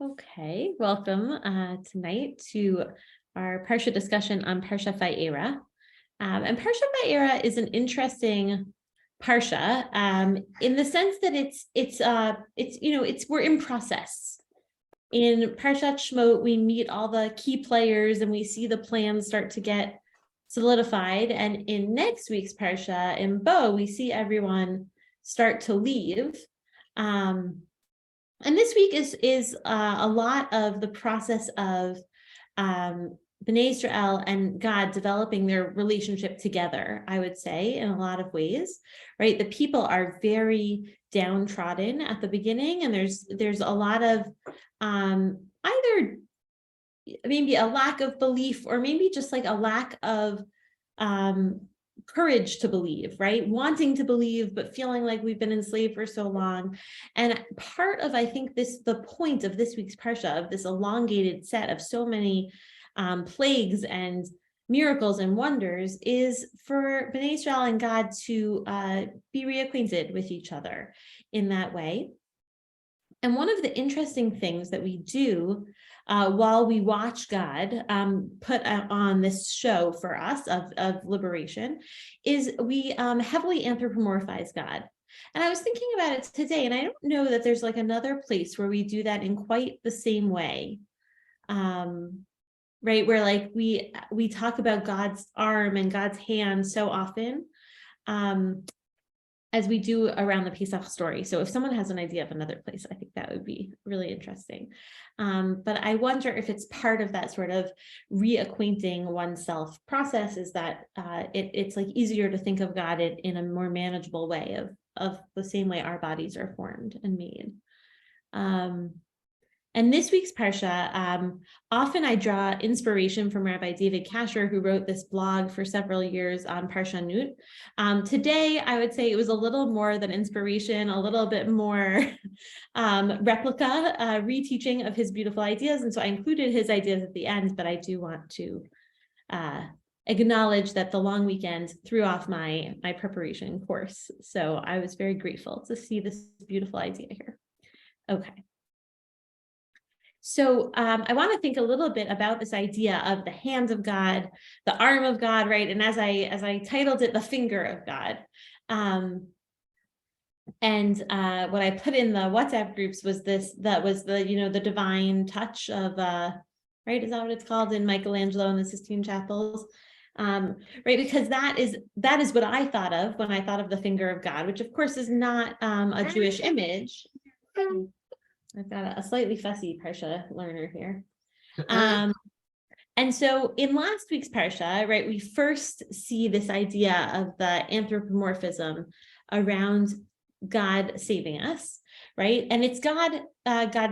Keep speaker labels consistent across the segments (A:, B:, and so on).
A: Okay, welcome tonight to our Parsha discussion on Parsha Vaera. And Parsha Vaera is an interesting Parsha in the sense that we're in process. In Parshat Shemot, we meet all the key players and we see the plans start to get solidified. And in next week's Parsha, in Bo, we see everyone start to leave. And this week is a lot of the process of Bnei Israel and God developing their relationship together, I would say, in a lot of ways, right? The people are very downtrodden at the beginning, and there's a lot of either maybe a lack of belief or maybe just like a lack of courage to believe, right? Wanting to believe, but feeling like we've been enslaved for so long. And part of, I think, the point of this week's Parsha, of this elongated set of so many plagues and miracles and wonders, is for Bnei Israel and God to be reacquainted with each other in that way. And one of the interesting things that we do while we watch God put on this show for us of liberation is we heavily anthropomorphize God. And I was thinking about it today, and I don't know that there's like another place where we do that in quite the same way, right? Where like we talk about God's arm and God's hand so often, as we do around the Pesach story. So if someone has an idea of another place, I think that would be really interesting. But I wonder if it's part of that sort of reacquainting oneself process, is that it's like easier to think of God in a more manageable way of the same way our bodies are formed and made. And this week's Parsha, often I draw inspiration from Rabbi David Kasher, who wrote this blog for several years on Parsha Nut. Today, I would say it was a little more than inspiration, a little bit more replica, reteaching of his beautiful ideas. And so I included his ideas at the end, but I do want to acknowledge that the long weekend threw off my preparation course. So I was very grateful to see this beautiful idea here. Okay. So I want to think a little bit about this idea of the hand of God, the arm of God, right? And as I titled it, the finger of God. And what I put in the WhatsApp groups was the divine touch of right? Is that what it's called in Michelangelo and the Sistine Chapels? Right, because that is what I thought of when I thought of the finger of God, which of course is not a Jewish image. I've got a slightly fussy Parsha learner here. And so in last week's Parsha, right, we first see this idea of the anthropomorphism around God saving us, right? And it's God's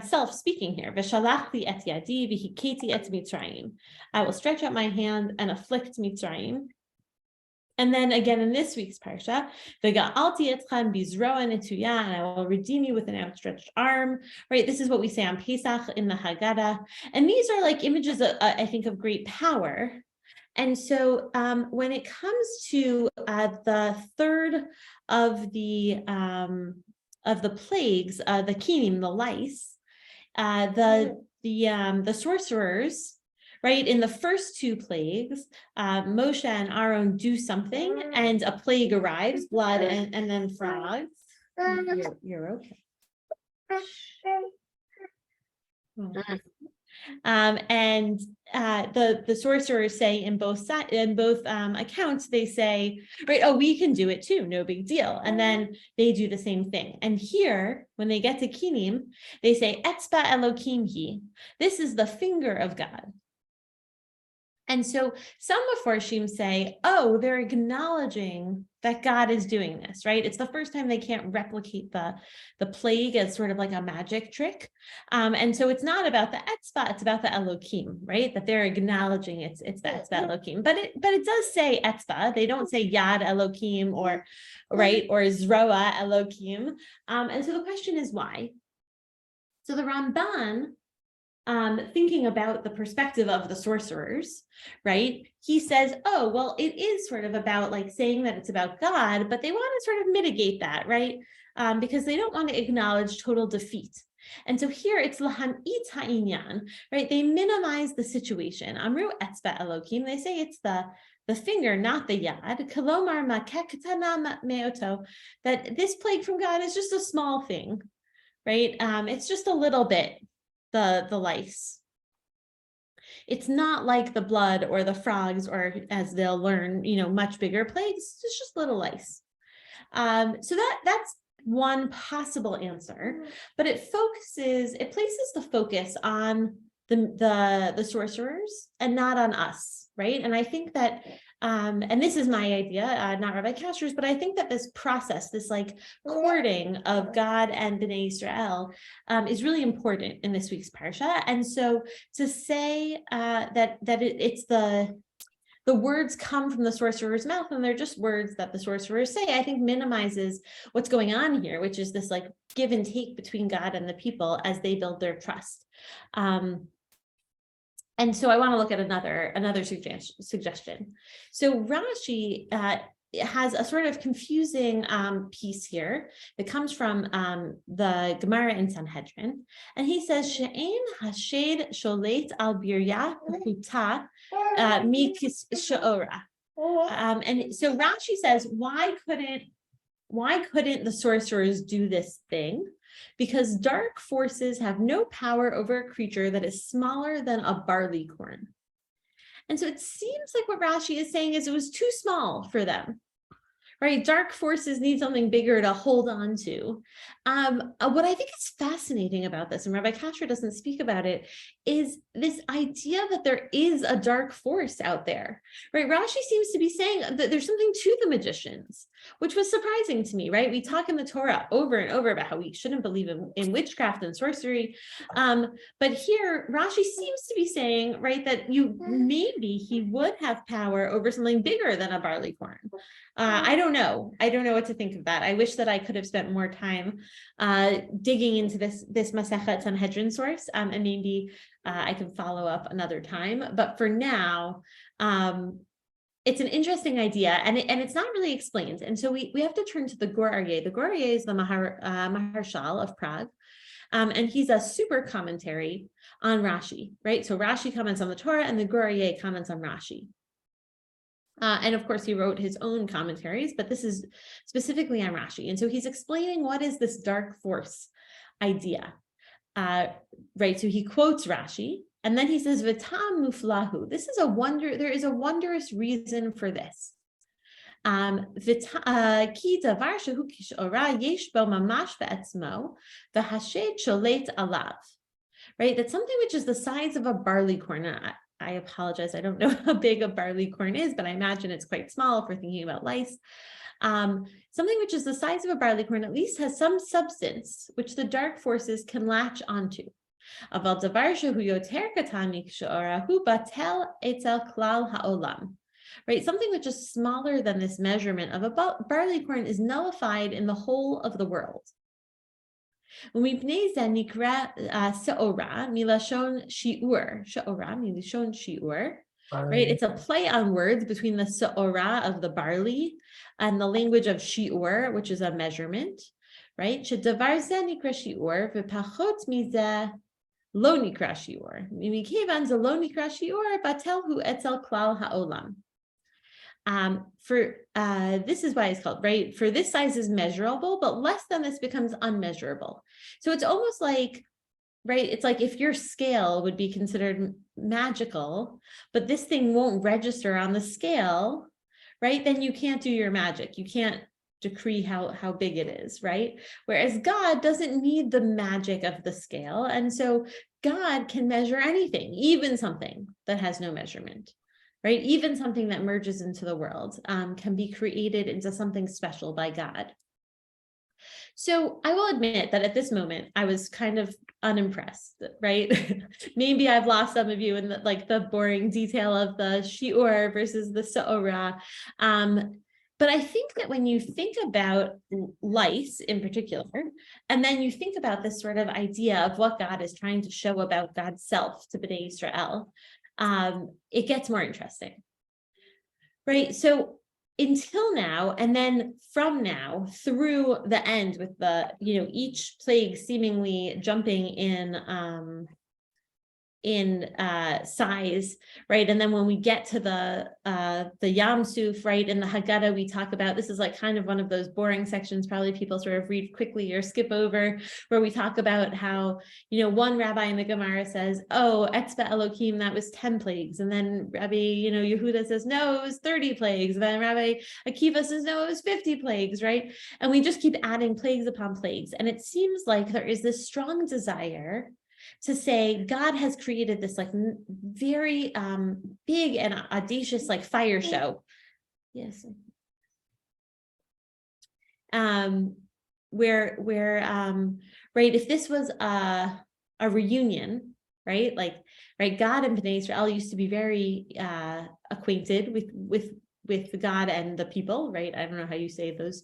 A: self speaking here. V'shalachti et yadi v'hiketi et Mitzrayim. I will stretch out my hand and afflict Mitzrayim. And then again in this week's Parsha, V'ga'alti etzchem bizroa netuya, and I will redeem you with an outstretched arm, right? This is what we say on Pesach in the Haggadah. And these are like images, I think, of great power. And so when it comes to the third of the plagues, the kinim, the lice, the sorcerers, right, in the first two plagues, Moshe and Aaron do something, and a plague arrives, blood and then frogs. You're okay. And the sorcerers say in both accounts, they say, right, oh, we can do it too, no big deal. And then they do the same thing. And here, when they get to Kinim, they say, Etzba Elokim hi. This is the finger of God. And so some Mefarshim say, oh, they're acknowledging that God is doing this, right? It's the first time they can't replicate the plague as sort of like a magic trick. And so it's not about the etzba, it's about the Elokim, right? That they're acknowledging it's the etzba Elokim. But it does say etzba. They don't say yad Elokim or zroa Elokim. And so the question is why? So the Ramban, thinking about the perspective of the sorcerers, right? He says, oh, well, it is sort of about like saying that it's about God, but they want to sort of mitigate that, right? Because they don't want to acknowledge total defeat. And so here it's lahamit ha'inyan, right? They minimize the situation. Amru etzba Elokim, they say it's the finger, not the yad. Kalomar makeh katana me'oto, that this plague from God is just a small thing, right? It's just a little bit, the lice. It's not like the blood or the frogs, or as they'll learn, much bigger plagues. It's just little lice. So that's one possible answer, but it places the focus on the sorcerers and not on us, right? And I think that, and this is my idea, not Rabbi Kasher's, but I think that this process, this like courting of God and Bnei Israel, is really important in this week's Parsha. And so to say that it's the words come from the sorcerer's mouth and they're just words that the sorcerers say, I think minimizes what's going on here, which is this like give and take between God and the people as they build their trust. And so I want to look at another suggestion. So Rashi has a sort of confusing piece here that comes from the Gemara in Sanhedrin, and he says she'ein hashed sholet al birya pchuta mikis she'ora. And so Rashi says, why couldn't the sorcerers do this thing? Because dark forces have no power over a creature that is smaller than a barley corn. And so it seems like what Rashi is saying is it was too small for them, right? Dark forces need something bigger to hold on to. What I think is fascinating about this, and Rabbi Kasher doesn't speak about it, is this idea that there is a dark force out there, right? Rashi seems to be saying that there's something to the magicians, which was surprising to me, right? We talk in the Torah over and over about how we shouldn't believe in witchcraft and sorcery. But here, Rashi seems to be saying, right, that maybe he would have power over something bigger than a barley corn. I don't know what to think of that. I wish that I could have spent more time digging into this Masechet Sanhedrin source, and maybe I can follow up another time. But for now, it's an interesting idea, and it's not really explained. And so we have to turn to the Gur Aryeh. The Gur Aryeh is the Maharshal of Prague, and he's a super commentary on Rashi, right? So Rashi comments on the Torah, and the Gur Aryeh comments on Rashi. And of course, he wrote his own commentaries, but this is specifically on Rashi. And so he's explaining what is this dark force idea, right? So he quotes Rashi, and then he says, "V'tam muflahu." This is a wonder. There is a wondrous reason for this. Ki davar shehu kishora yesh bo mamash ve'etzmo v'hashed sholet alav. Right? That's something which is the size of a barley corn. I apologize. I don't know how big a barley corn is, but I imagine it's quite small if we're thinking about lice. Something which is the size of a barley corn at least has some substance which the dark forces can latch onto. Right? Something which is smaller than this measurement of a barley corn is nullified in the whole of the world. Right? It's a play on words between the se'ora of the barley and the language of shiur, which is a measurement, right? Lo nikra shiur. Mikevan ze lo nikra shiur, batel hu etzel klal ha'olam. This is why it's called, right? For this size is measurable, but less than this becomes unmeasurable. So it's almost like, right? It's like if your scale would be considered magical, but this thing won't register on the scale, right? Then you can't do your magic. You can't decree how big it is, right? Whereas God doesn't need the magic of the scale. And so God can measure anything, even something that has no measurement, right? Even something that merges into the world can be created into something special by God. So I will admit that at this moment, I was kind of unimpressed, right? Maybe I've lost some of you in the boring detail of the shiur versus the se'ora. But I think that when you think about lice in particular, and then you think about this sort of idea of what God is trying to show about God's self to Bnei Israel, it gets more interesting, right? So until now, and then from now through the end with the, each plague seemingly jumping in size, right? And then when we get to the Yam Suf, right, in the Haggadah, we talk about, this is like kind of one of those boring sections, probably people sort of read quickly or skip over, where we talk about how, one rabbi in the Gemara says, oh, Etzba Elokim, that was 10 plagues. And then Rabbi, Yehuda says, no, it was 30 plagues. And then Rabbi Akiva says, no, it was 50 plagues, right? And we just keep adding plagues upon plagues. And it seems like there is this strong desire to say God has created this like very big and audacious like fire show. Yes. Where right, if this was a reunion, right, God and Bnei Israel used to be very acquainted with God and the people, right? I don't know how you say those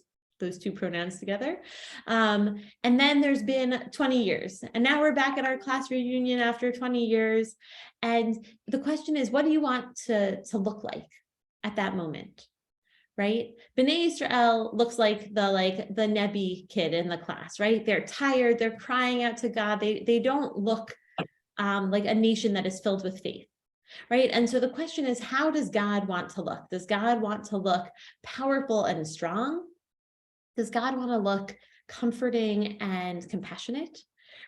A: two pronouns together. And then there's been 20 years. And now we're back at our class reunion after 20 years. And the question is, what do you want to look like at that moment? Right? Bnei Israel looks like the Nebi kid in the class, right? They're tired, they're crying out to God. They don't look like a nation that is filled with faith. Right. And so the question is, how does God want to look? Does God want to look powerful and strong? Does God want to look comforting and compassionate,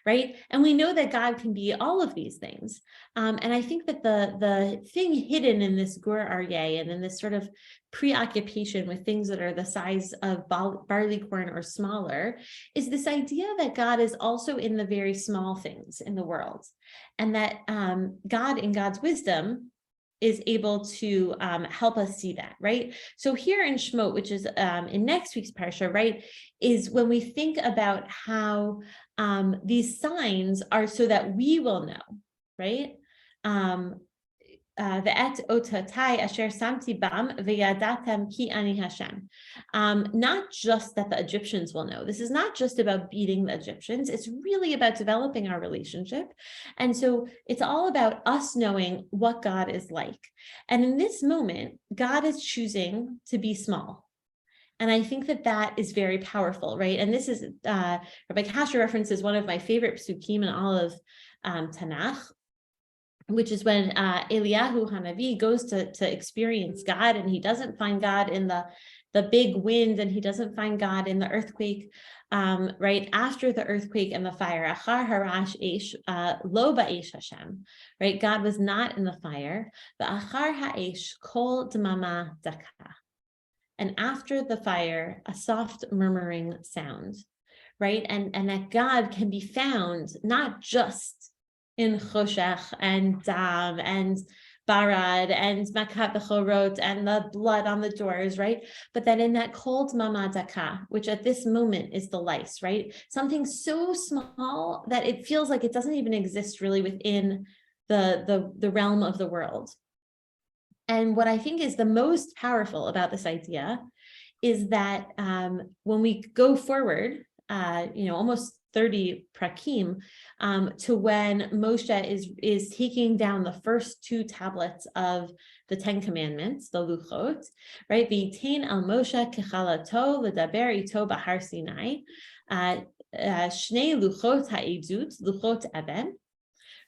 A: right? And we know that God can be all of these things. And I think that the thing hidden in this gur aryeh and in this sort of preoccupation with things that are the size of barley corn or smaller is this idea that God is also in the very small things in the world, and that God, in God's wisdom, is able to help us see that, right? So here in Shemot, which is in next week's Parsha, right, is when we think about how these signs are so that we will know, right? Ve'et otatai asher samti bam ve'yadatem ki ani Hashem. Not just that the Egyptians will know. This is not just about beating the Egyptians. It's really about developing our relationship. And so it's all about us knowing what God is like. And in this moment, God is choosing to be small. And I think that is very powerful, right? And this is, Rabbi Kasher references one of my favorite psukim in all of Tanakh, which is when Eliyahu Hanavi goes to experience God, and he doesn't find God in the big wind, and he doesn't find God in the earthquake, right after the earthquake and the fire. Achar harash eish lo ba'esh Hashem, right? God was not in the fire. The achar ha'esh kol d'mama daka, and after the fire, a soft murmuring sound, right? And that God can be found not just in Choshech and Dam and Barad and Makat Bechorot and the blood on the doors, right? But that in that cold Mama Daka, which at this moment is the lice, right? Something so small that it feels like it doesn't even exist really within the realm of the world. And what I think is the most powerful about this idea is that when we go forward, almost 30 prakim to when Moshe is taking down the first 2 tablets of the 10 Commandments, the Luchot, right? V'yitain al Moshe kechalato l'daber ito b'har Sinai, shnei luchot ha'edut, luchot eben,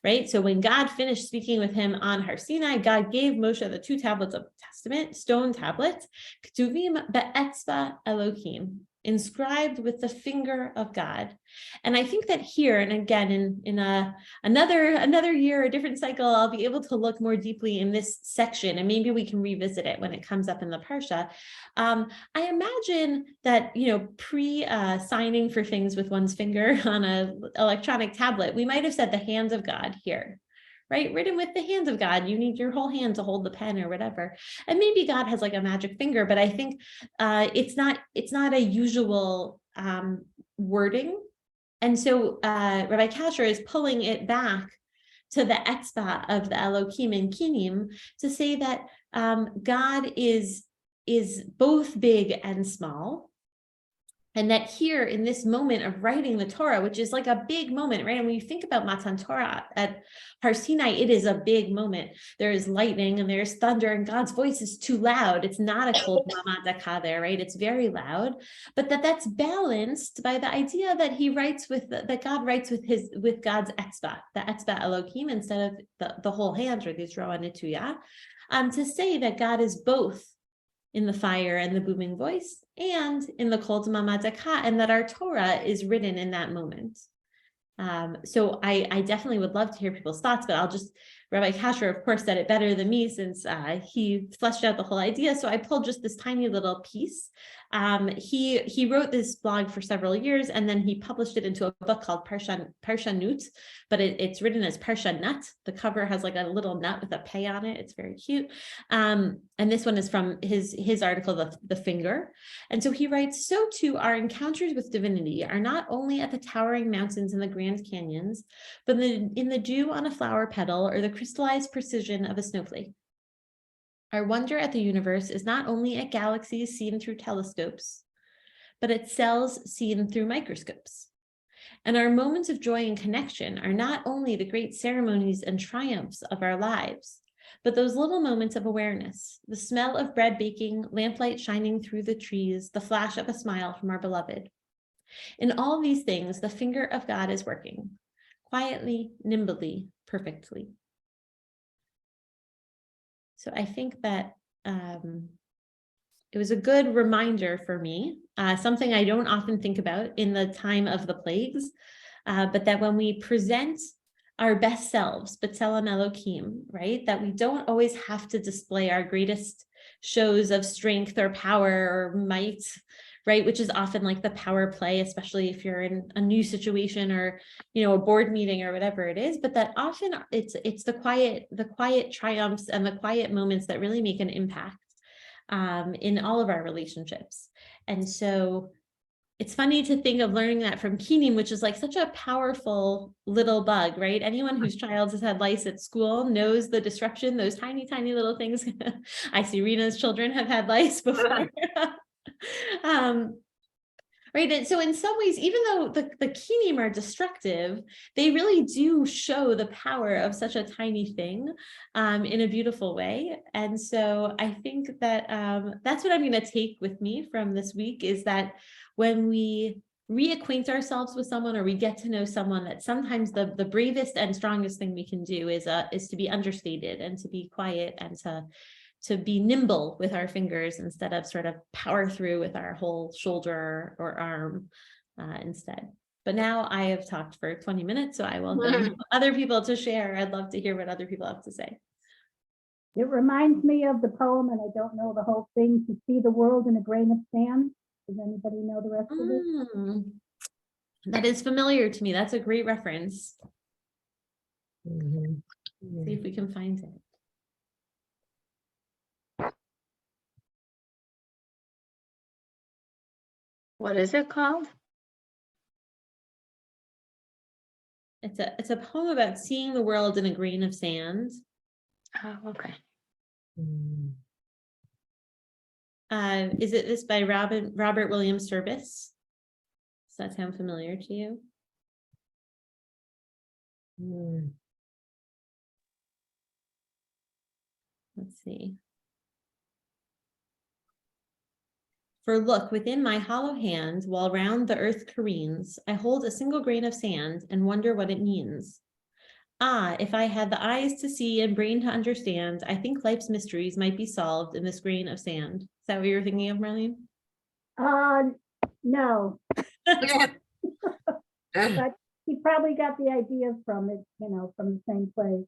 A: right? So when God finished speaking with him on Har Sinai, God gave Moshe the 2 tablets of the Testament, stone tablets, ktuvim be'etzva Elohim, inscribed with the finger of God. And I think that here, and again, in another year, a different cycle, I'll be able to look more deeply in this section, and maybe we can revisit it when it comes up in the Parsha. I imagine that, pre-signing for things with one's finger on an electronic tablet, we might have said the hands of God here, right? Written with the hands of God. You need your whole hand to hold the pen or whatever. And maybe God has like a magic finger, but I think it's not a usual wording. And so Rabbi Kasher is pulling it back to the etzba of the Elokim and Kinim to say that God is both big and small, And that here in this moment of writing the Torah, which is like a big moment, right? And when you think about Matan Torah at Har Sinai, it is a big moment. There is lightning and there's thunder and God's voice is too loud. It's not a cold mamadaka there, right? It's very loud, but that's balanced by the idea that he writes that God writes with God's etzba, the etzba Elohim, instead of the whole hand or the Yisroa Netuya, to say that God is both in the fire and the booming voice, and in the Kol Mamadaka, and that our Torah is written in that moment. So I definitely would love to hear people's thoughts, but Rabbi Kasher, of course, said it better than me since he fleshed out the whole idea. So I pulled just this tiny little piece. He wrote this blog for several years, and then he published it into a book called Parsha Nut, but it's written as Parsha Nut. The cover has like a little nut with a pay on it. It's very cute. And this one is from his article, The Finger. And so he writes, so too our encounters with divinity are not only at the towering mountains and the Grand Canyons, but in the dew on a flower petal or the crystallized precision of a snowflake. Our wonder at the universe is not only at galaxies seen through telescopes, but at cells seen through microscopes. And our moments of joy and connection are not only the great ceremonies and triumphs of our lives, but those little moments of awareness, the smell of bread baking, lamplight shining through the trees, the flash of a smile from our beloved. In all these things, the finger of God is working, quietly, nimbly, perfectly. So I think that it was a good reminder for me, something I don't often think about in the time of the plagues, but that when we present our best selves, B'Tselem Elohim, right, that we don't always have to display our greatest shows of strength or power or might, right, which is often like the power play, especially if you're in a new situation or, a board meeting or whatever it is, but that often it's the quiet triumphs and the quiet moments that really make an impact in all of our relationships. And so it's funny to think of learning that from Kinim, which is like such a powerful little bug, right? Anyone whose child has had lice at school knows the disruption, those tiny, tiny little things. I see Rena's children have had lice before. Right. And so in some ways, even though the kinim are destructive, they really do show the power of such a tiny thing in a beautiful way. And so I think that that's what I'm going to take with me from this week, is that when we reacquaint ourselves with someone or we get to know someone, that sometimes the bravest and strongest thing we can do is to be understated and to be quiet and to be nimble with our fingers instead of sort of power through with our whole shoulder or arm instead. But now I have talked for 20 minutes, so I welcome other people to share. I'd love to hear what other people have to say.
B: It reminds me of the poem, and I don't know the whole thing, To See the World in a Grain of Sand. Does anybody know the rest of it?
A: That is familiar to me. That's a great reference.
C: Mm-hmm.
A: See if we can find it.
C: What is it called?
A: It's a poem about seeing the world in a grain of sand.
C: Oh, okay.
A: Is it this by Robert William Service? Does that sound familiar to you? Let's see. For look, within my hollow hand, while round the earth careens, I hold a single grain of sand and wonder what it means. Ah, if I had the eyes to see and brain to understand, I think life's mysteries might be solved in this grain of sand. Is that what you were thinking of, Marlene?
B: No. But he probably got the idea from it, from the same place.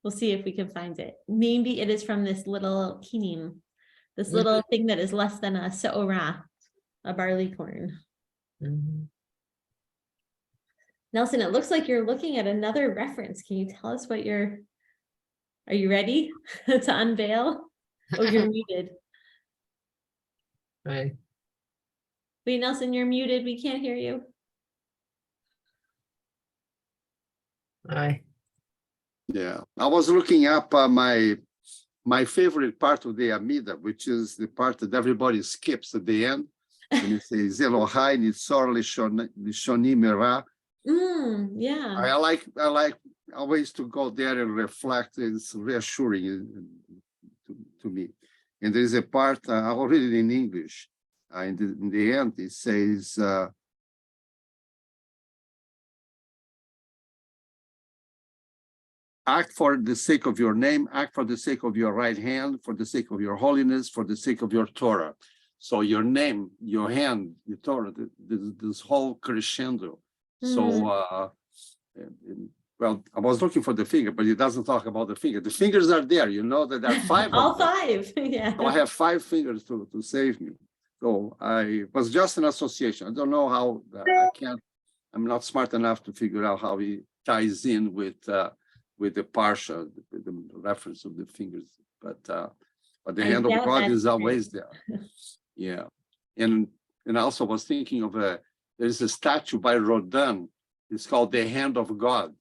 A: We'll see if we can find it. Maybe it is from this little kinim, this little thing that is less than a seorah, a barley corn. Nelson, it looks like you're looking at another reference. Can you tell us what are you ready to unveil? Oh, you're muted.
C: Right.
A: Wait, Nelson, you're muted. We can't hear you.
C: Hi.
D: Yeah, I was looking up my favorite part of the Amida, which is the part that everybody skips at the end. And it says Elohai Nitzor Lishoni Mera.
A: Yeah.
D: I like always to go there and reflect. It's reassuring to me. And there is a part, I'll read it in English. In the end, it says, act for the sake of your name, act for the sake of your right hand, for the sake of your holiness, for the sake of your Torah. So your name, your hand, your Torah, this whole crescendo. So, well, I was looking for the finger, but it doesn't talk about the finger. The fingers are there, you know that there are 5
A: All
D: of them.
A: 5, yeah.
D: So I have 5 fingers to save me. So I was just an association. I don't know how I'm not smart enough to figure out how he ties in with the Parsha, the reference of the fingers. But the hand of God is always there. Yeah. And I also was thinking of there's a statue by Rodin. It's called The Hand of God.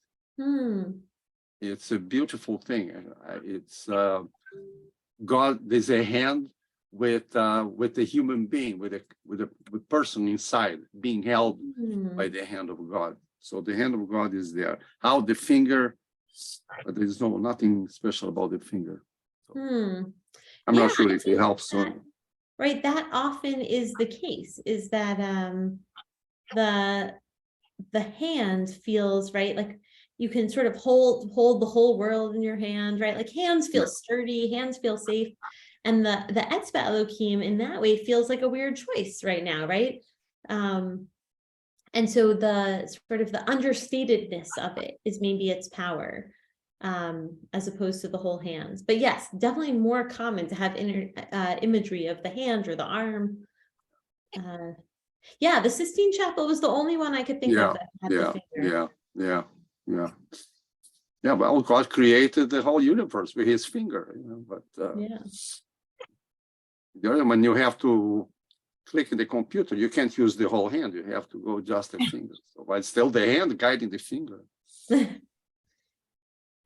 D: It's a beautiful thing. It's God. There's a hand with a human being, with a person inside, being held by the hand of God. So the hand of God is there. How the finger, but there's nothing special about the finger. So I'm not sure if it helps.
A: Right, that often is the case. Is that the hand feels right, like you can sort of hold the whole world in your hand, right? Like hands feel sturdy, hands feel safe, and the Etzba Elohim in that way feels like a weird choice right now, right? And so the sort of the understatedness of it is maybe its power, as opposed to the whole hands. But yes, definitely more common to have imagery of the hand or the arm. Yeah, the Sistine Chapel was the only one I could think of that had the finger.
D: Yeah, well, God created the whole universe with his finger, you know, but the other one, you have to click in the computer. You can't use the whole hand. You have to go just the finger. So but it's still the hand guiding the finger.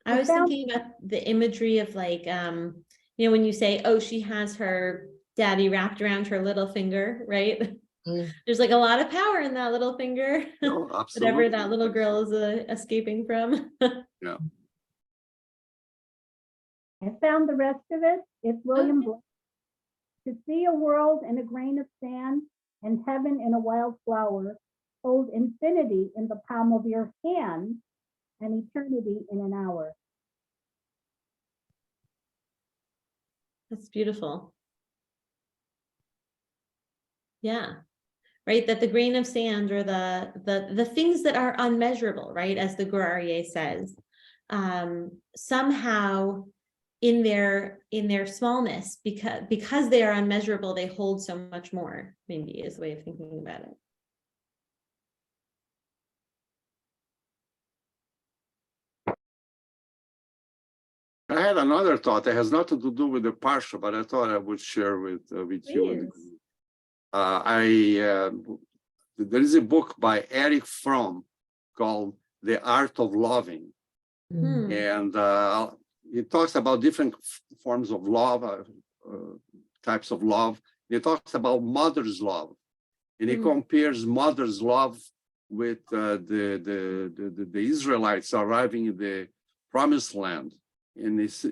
A: I was thinking about the imagery of like, you know, when you say, oh, she has her daddy wrapped around her little finger, right? There's like a lot of power in that little finger.
D: No,
A: Whatever that little girl is escaping from.
D: Yeah.
B: I found the rest of it. It's William Blake. To see a world in a grain of sand and heaven in a wild flower, hold infinity in the palm of your hand and eternity in an hour.
A: That's beautiful. Yeah. Right, that the grain of sand or the things that are unmeasurable, right, as the Gur Aryeh says, somehow in their smallness, because they are unmeasurable, they hold so much more, maybe is a way of thinking about it.
D: I had another thought that has nothing to do with the Parsha, but I thought I would share with you. There is a book by Eric Fromm called The Art of Loving. And it talks about different forms of love, types of love. It talks about mother's love. And it compares mother's love with the Israelites arriving in the promised land. And it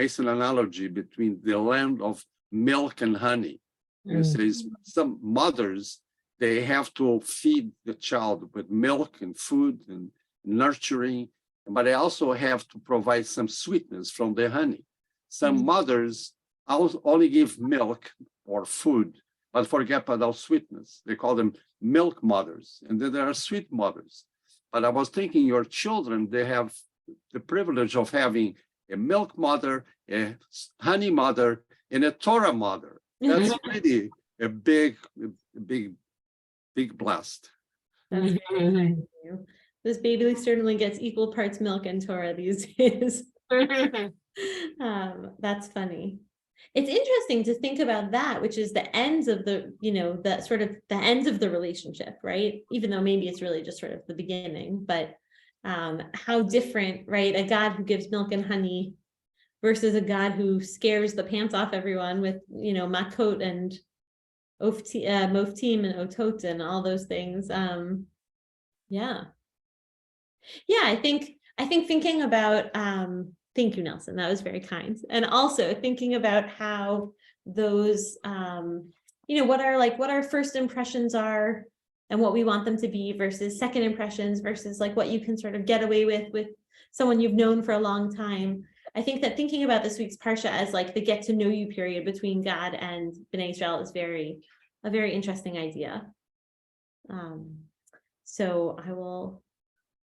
D: makes an analogy between the land of milk and honey. It says some mothers, they have to feed the child with milk and food and nurturing, but they also have to provide some sweetness from the honey. Some mothers only give milk or food, but forget about sweetness. They call them milk mothers. And then there are sweet mothers. But I was thinking your children, they have the privilege of having a milk mother, a honey mother, and a Torah mother. That's really a big blast.
A: This baby certainly gets equal parts milk and Torah these days. That's funny. It's interesting to think about that, which is the ends of the, you know, the sort of the ends of the relationship, right? Even though maybe it's really just sort of the beginning, but how different, right? A God who gives milk and honey versus a God who scares the pants off everyone with, you know, makot and Moftim and Otot and all those things. Yeah. Yeah, I think thinking about thank you, Nelson. That was very kind. And also thinking about how those what our first impressions are and what we want them to be versus second impressions versus like what you can sort of get away with someone you've known for a long time. I think that thinking about this week's Parsha as like the get to know you period between God and Bnei Israel is a very interesting idea. So I will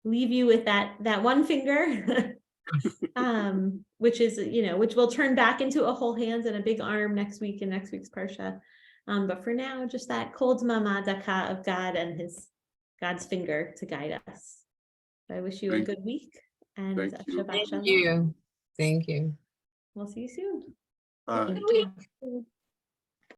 A: leave you with that one finger, which is, which will turn back into a whole hand and a big arm next week in next week's Parsha. But for now, just that cold mama daka of God and God's finger to guide us. So I wish you a good week and
D: Thank you.
A: Shabbat
C: Thank
A: Shalom.
C: you. Thank you.
A: We'll see you soon.
D: Bye.
C: Thank you.